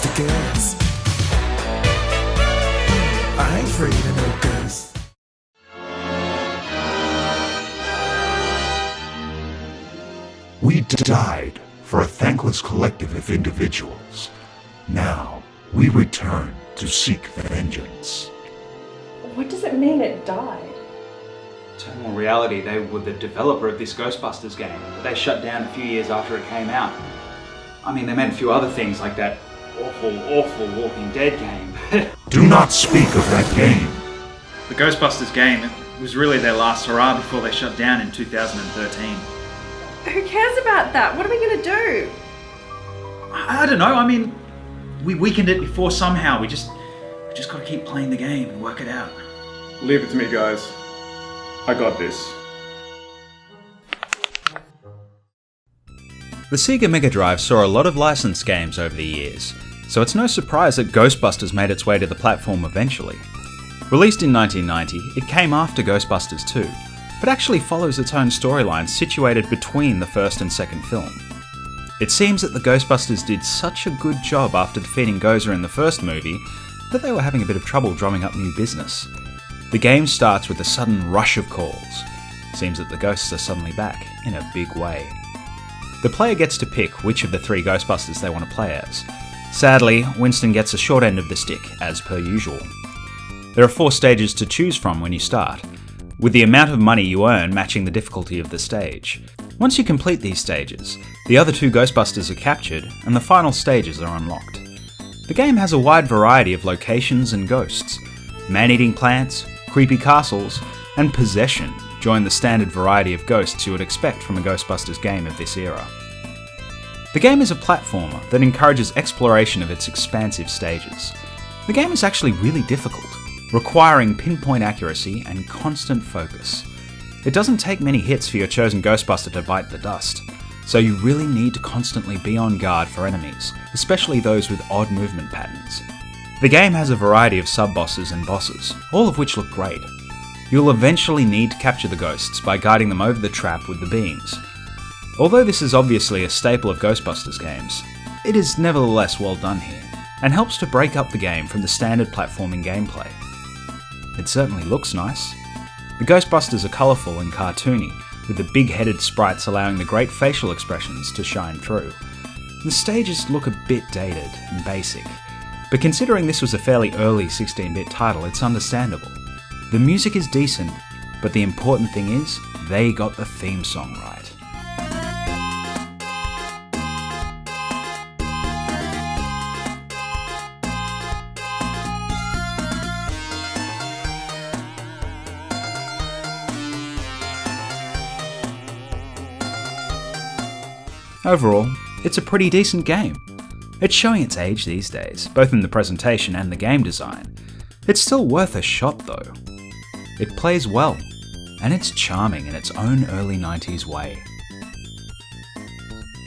the ghost. I ain't afraid of no ghost. We died for a thankless collective of individuals. Now, we return to seek vengeance. What does it mean it died? Terminal Reality, they were the developer of this Ghostbusters game. They shut down a few years after it came out. I mean, they made a few other things like that awful Walking Dead game. Do not speak of that game. The Ghostbusters game was really their last hurrah before they shut down in 2013. Who cares about that? What are we gonna do? I don't know, I mean, we weakened it before somehow. We just gotta keep playing the game and work it out. Leave it to me, guys. I got this. The Sega Mega Drive saw a lot of licensed games over the years, so it's no surprise that Ghostbusters made its way to the platform eventually. Released in 1990, it came after Ghostbusters 2, but actually follows its own storyline situated between the first and second film. It seems that the Ghostbusters did such a good job after defeating Gozer in the first movie that they were having a bit of trouble drumming up new business. The game starts with a sudden rush of calls. Seems that the ghosts are suddenly back, in a big way. The player gets to pick which of the 3 Ghostbusters they want to play as. Sadly, Winston gets a short end of the stick, as per usual. There are 4 stages to choose from when you start, with the amount of money you earn matching the difficulty of the stage. Once you complete these stages, the other 2 Ghostbusters are captured, and the final stages are unlocked. The game has a wide variety of locations and ghosts. Man-eating plants, creepy castles, and possession join the standard variety of ghosts you would expect from a Ghostbusters game of this era. The game is a platformer that encourages exploration of its expansive stages. The game is actually really difficult, requiring pinpoint accuracy and constant focus. It doesn't take many hits for your chosen Ghostbuster to bite the dust, so you really need to constantly be on guard for enemies, especially those with odd movement patterns. The game has a variety of sub-bosses and bosses, all of which look great. You'll eventually need to capture the ghosts by guiding them over the trap with the beams. Although this is obviously a staple of Ghostbusters games, it is nevertheless well done here, and helps to break up the game from the standard platforming gameplay. It certainly looks nice. The Ghostbusters are colourful and cartoony, with the big-headed sprites allowing the great facial expressions to shine through. The stages look a bit dated and basic, but considering this was a fairly early 16-bit title, it's understandable. The music is decent, but the important thing is, they got the theme song right. Overall, it's a pretty decent game. It's showing its age these days, both in the presentation and the game design. It's still worth a shot though. It plays well, and it's charming in its own early 90s way.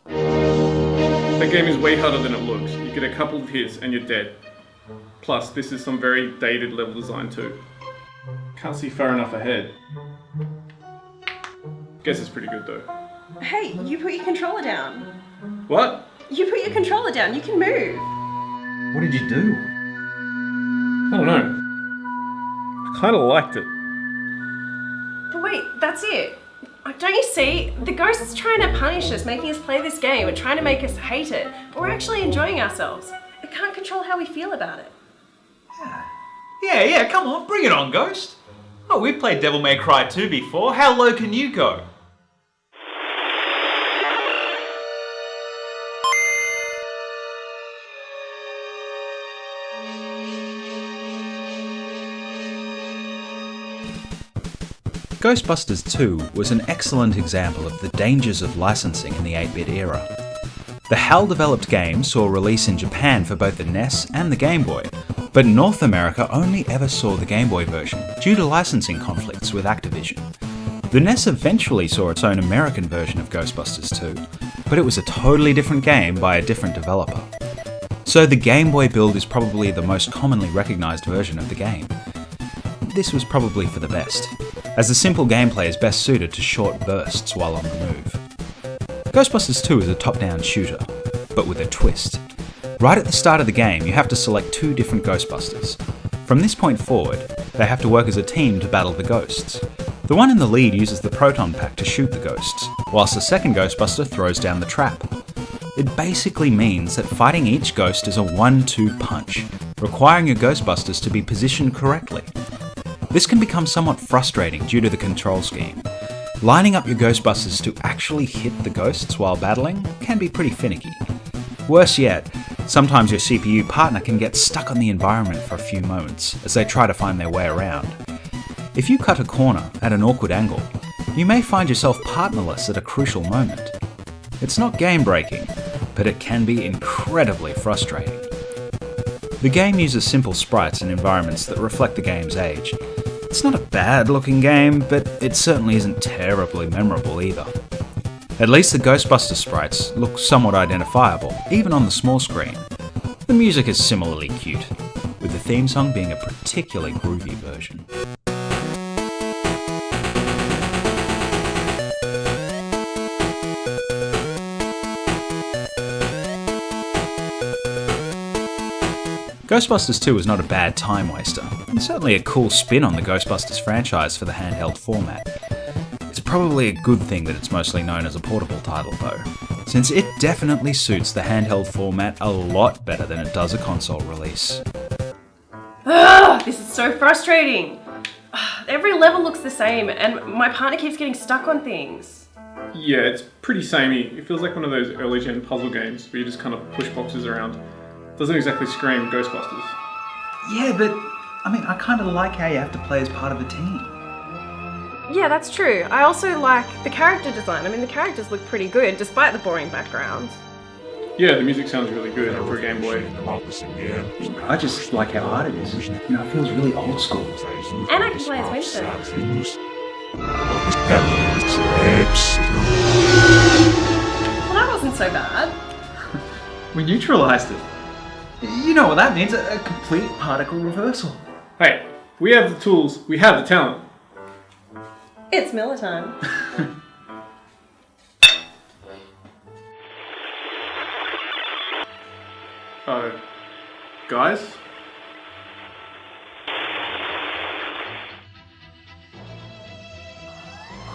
That game is way harder than it looks. You get a couple of hits and you're dead. Plus, this is some very dated level design too. Can't see far enough ahead. Guess it's pretty good though. Hey, you put your controller down. What? You put your controller down, you can move. What did you do? I don't know. I kinda liked it. But wait, that's it. Don't you see? The ghost is trying to punish us, making us play this game and trying to make us hate it. But we're actually enjoying ourselves. It can't control how we feel about it. Yeah, come on, bring it on, Ghost. Oh, we've played Devil May Cry 2 before. How low can you go? Ghostbusters 2 was an excellent example of the dangers of licensing in the 8-bit era. The HAL-developed game saw release in Japan for both the NES and the Game Boy, but North America only ever saw the Game Boy version due to licensing conflicts with Activision. The NES eventually saw its own American version of Ghostbusters 2, but it was a totally different game by a different developer. So the Game Boy build is probably the most commonly recognised version of the game. This was probably for the best, as the simple gameplay is best suited to short bursts while on the move. Ghostbusters 2 is a top-down shooter, but with a twist. Right at the start of the game, you have to select 2 different Ghostbusters. From this point forward, they have to work as a team to battle the ghosts. The one in the lead uses the proton pack to shoot the ghosts, whilst the second Ghostbuster throws down the trap. It basically means that fighting each ghost is a 1-2 punch, requiring your Ghostbusters to be positioned correctly. This can become somewhat frustrating due to the control scheme. Lining up your Ghostbusters to actually hit the ghosts while battling can be pretty finicky. Worse yet, sometimes your CPU partner can get stuck on the environment for a few moments as they try to find their way around. If you cut a corner at an awkward angle, you may find yourself partnerless at a crucial moment. It's not game-breaking, but it can be incredibly frustrating. The game uses simple sprites and environments that reflect the game's age. It's not a bad-looking game, but it certainly isn't terribly memorable either. At least the Ghostbuster sprites look somewhat identifiable, even on the small screen. The music is similarly cute, with the theme song being a particularly groovy version. Ghostbusters 2 is not a bad time waster, and certainly a cool spin on the Ghostbusters franchise for the handheld format. It's probably a good thing that it's mostly known as a portable title though, since it definitely suits the handheld format a lot better than it does a console release. Ugh, this is so frustrating. Every level looks the same, and my partner keeps getting stuck on things. Yeah, it's pretty samey. It feels like one of those early gen puzzle games where you just kind of push boxes around. Doesn't exactly scream Ghostbusters. Yeah, but I kind of like how you have to play as part of a team. Yeah, that's true. I also like the character design. The characters look pretty good, despite the boring background. Yeah, the music sounds really good for a Game Boy. I just like how hard it is. It feels really old school. And I can play as Winston. Well, that wasn't so bad. We neutralised it. You know what that means, a complete particle reversal. Hey, we have the tools, we have the talent. It's Miller time. Guys?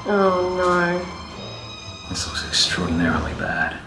Oh no. This looks extraordinarily bad.